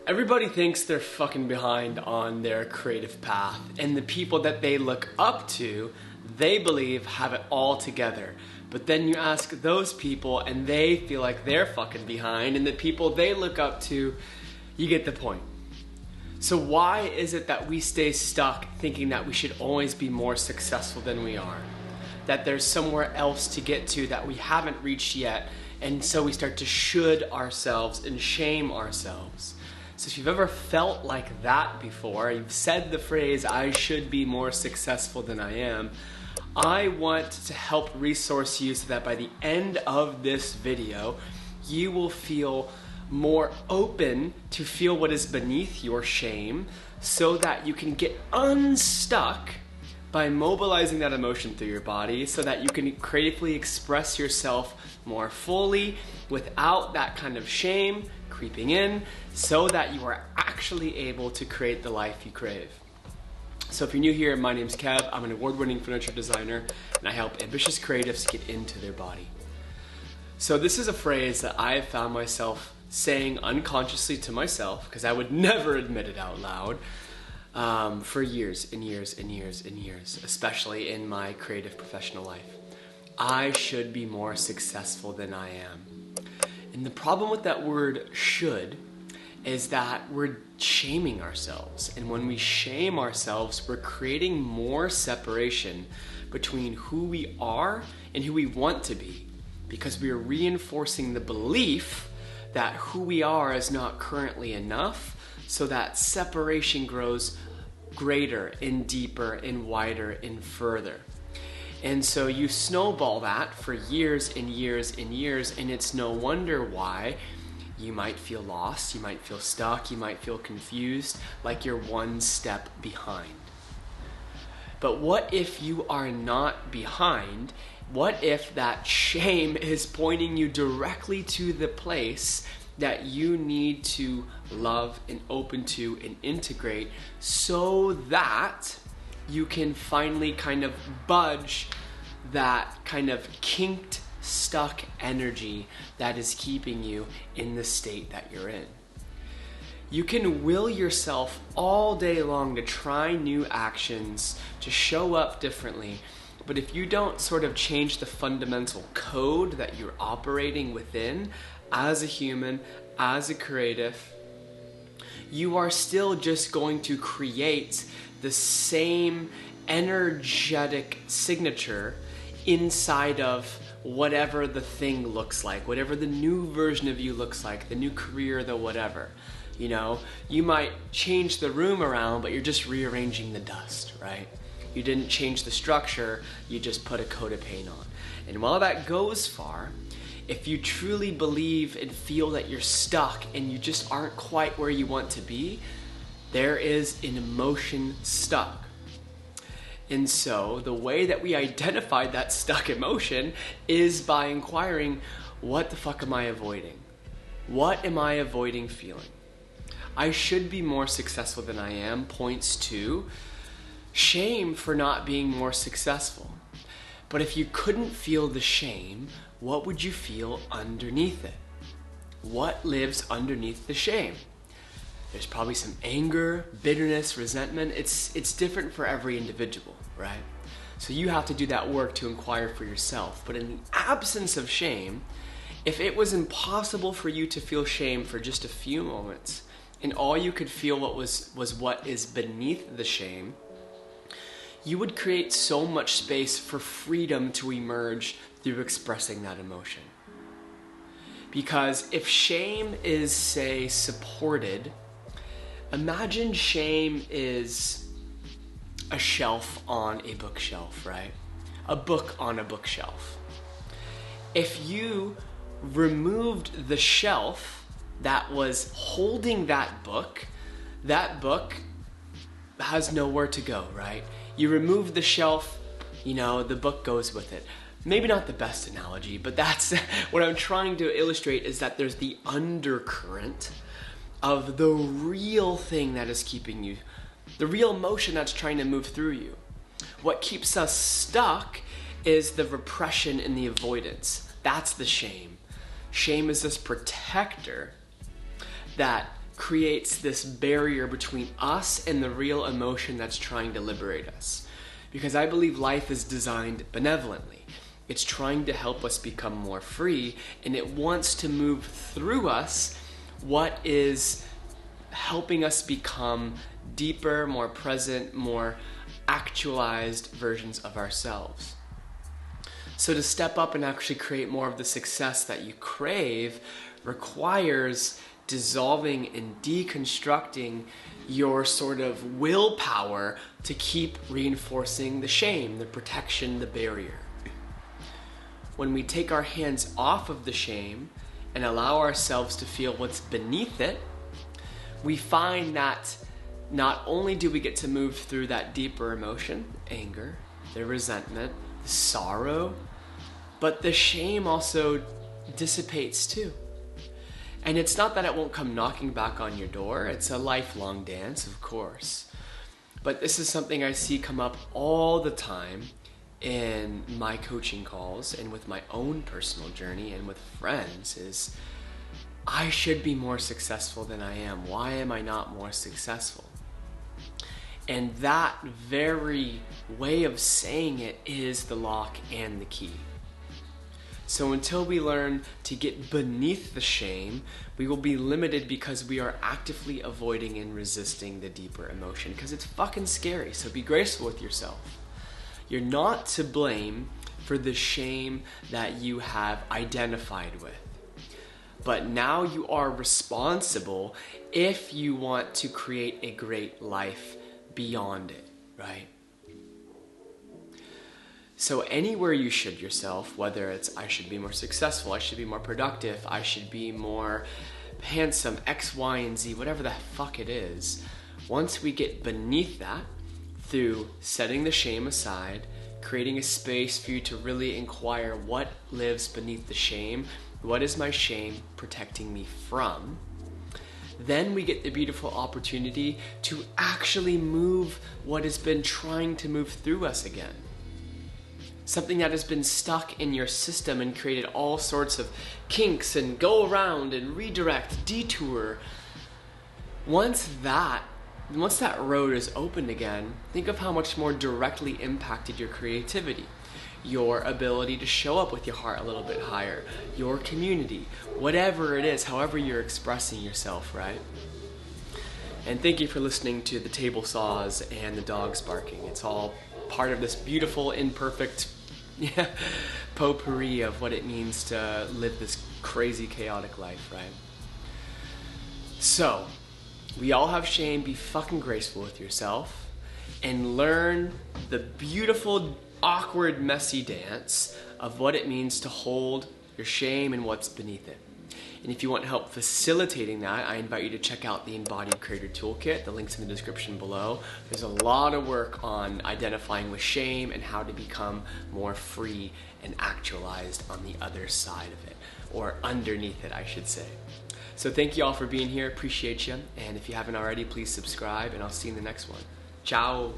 Everybody thinks they're fucking behind on their creative path, and the people that they look up to, they believe have it all together. But then you ask those people and they feel like they're fucking behind, and the people they look up to, you get the point. So why is it that we stay stuck thinking that we should always be more successful than we are? That there's somewhere else to get to that we haven't reached yet, and so we start to should ourselves and shame ourselves. So if you've ever felt like that before, you've said the phrase, I should be more successful than I am, I want to help resource you so that by the end of this video, you will feel more open to feel what is beneath your shame so that you can get unstuck by mobilizing that emotion through your body so that you can creatively express yourself more fully without that kind of shame creeping in, so that you are actually able to create the life you crave. So if you're new here, my name's Kev. I'm an award-winning furniture designer, and I help ambitious creatives get into their body. So this is a phrase that I have found myself saying unconsciously to myself, because I would never admit it out loud, for years and years and years and years, especially in my creative professional life. I should be more successful than I am. And the problem with that word should is that we're shaming ourselves. And when we shame ourselves, we're creating more separation between who we are and who we want to be, because we are reinforcing the belief that who we are is not currently enough, so that separation grows greater and deeper and wider and further. And so you snowball that for years and years and years, and it's no wonder why you might feel lost, you might feel stuck, you might feel confused, like you're one step behind. But what if you are not behind? What if that shame is pointing you directly to the place that you need to love and open to and integrate so that you can finally kind of budge that kind of kinked, stuck energy that is keeping you in the state that you're in. You can will yourself all day long to try new actions, to show up differently, but if you don't sort of change the fundamental code that you're operating within as a human, as a creative, you are still just going to create the same energetic signature inside of whatever the thing looks like, whatever the new version of you looks like, the new career, the whatever. You know, you might change the room around, but you're just rearranging the dust, right? You didn't change the structure, you just put a coat of paint on. And while that goes far, if you truly believe and feel that you're stuck and you just aren't quite where you want to be, there is an emotion stuck. And so the way that we identify that stuck emotion is by inquiring, what the fuck am I avoiding? What am I avoiding feeling? I should be more successful than I am points to shame for not being more successful. But if you couldn't feel the shame, what would you feel underneath it? What lives underneath the shame? There's probably some anger, bitterness, resentment. It's different for every individual, right? So you have to do that work to inquire for yourself. But in the absence of shame, if it was impossible for you to feel shame for just a few moments, and all you could feel was what is beneath the shame, you would create so much space for freedom to emerge through expressing that emotion. Because if shame is, say, supported, imagine shame is a shelf on a bookshelf, right? A book on a bookshelf. If you removed the shelf that was holding that book has nowhere to go, right? You remove the shelf, you know, the book goes with it. Maybe not the best analogy, but that's what I'm trying to illustrate, is that there's the undercurrent of the real thing that is keeping you, the real emotion that's trying to move through you. What keeps us stuck is the repression and the avoidance. That's the shame. Shame is this protector that creates this barrier between us and the real emotion that's trying to liberate us. Because I believe life is designed benevolently. It's trying to help us become more free, and it wants to move through us what is helping us become deeper, more present, more actualized versions of ourselves. So to step up and actually create more of the success that you crave requires dissolving and deconstructing your sort of willpower to keep reinforcing the shame, the protection, the barrier. When we take our hands off of the shame and allow ourselves to feel what's beneath it, we find that not only do we get to move through that deeper emotion, anger, the resentment, the sorrow, but the shame also dissipates too. And it's not that it won't come knocking back on your door. It's a lifelong dance, of course. But this is something I see come up all the time in my coaching calls and with my own personal journey and with friends is, I should be more successful than I am. Why am I not more successful? And that very way of saying it is the lock and the key. So until we learn to get beneath the shame, we will be limited because we are actively avoiding and resisting the deeper emotion because it's fucking scary. So be graceful with yourself. You're not to blame for the shame that you have identified with. But now you are responsible if you want to create a great life beyond it, right? So anywhere you should yourself, whether it's I should be more successful, I should be more productive, I should be more handsome, X, Y, and Z, whatever the fuck it is, once we get beneath that, through setting the shame aside, creating a space for you to really inquire what lives beneath the shame, what is my shame protecting me from, then we get the beautiful opportunity to actually move what has been trying to move through us again. Something that has been stuck in your system and created all sorts of kinks and go around and redirect, detour. Once that road is opened again, think of how much more directly impacted your creativity, your ability to show up with your heart a little bit higher, your community, whatever it is, however you're expressing yourself, right? And thank you for listening to the table saws and the dogs barking. It's all part of this beautiful, imperfect potpourri of what it means to live this crazy, chaotic life, right? So, we all have shame. Be fucking graceful with yourself and learn the beautiful, awkward, messy dance of what it means to hold your shame and what's beneath it. And if you want help facilitating that, I invite you to check out the Embodied Creator Toolkit. The link's in the description below. There's a lot of work on identifying with shame and how to become more free and actualized on the other side of it, or underneath it, I should say. So thank you all for being here. Appreciate you. And if you haven't already, please subscribe, and I'll see you in the next one. Ciao.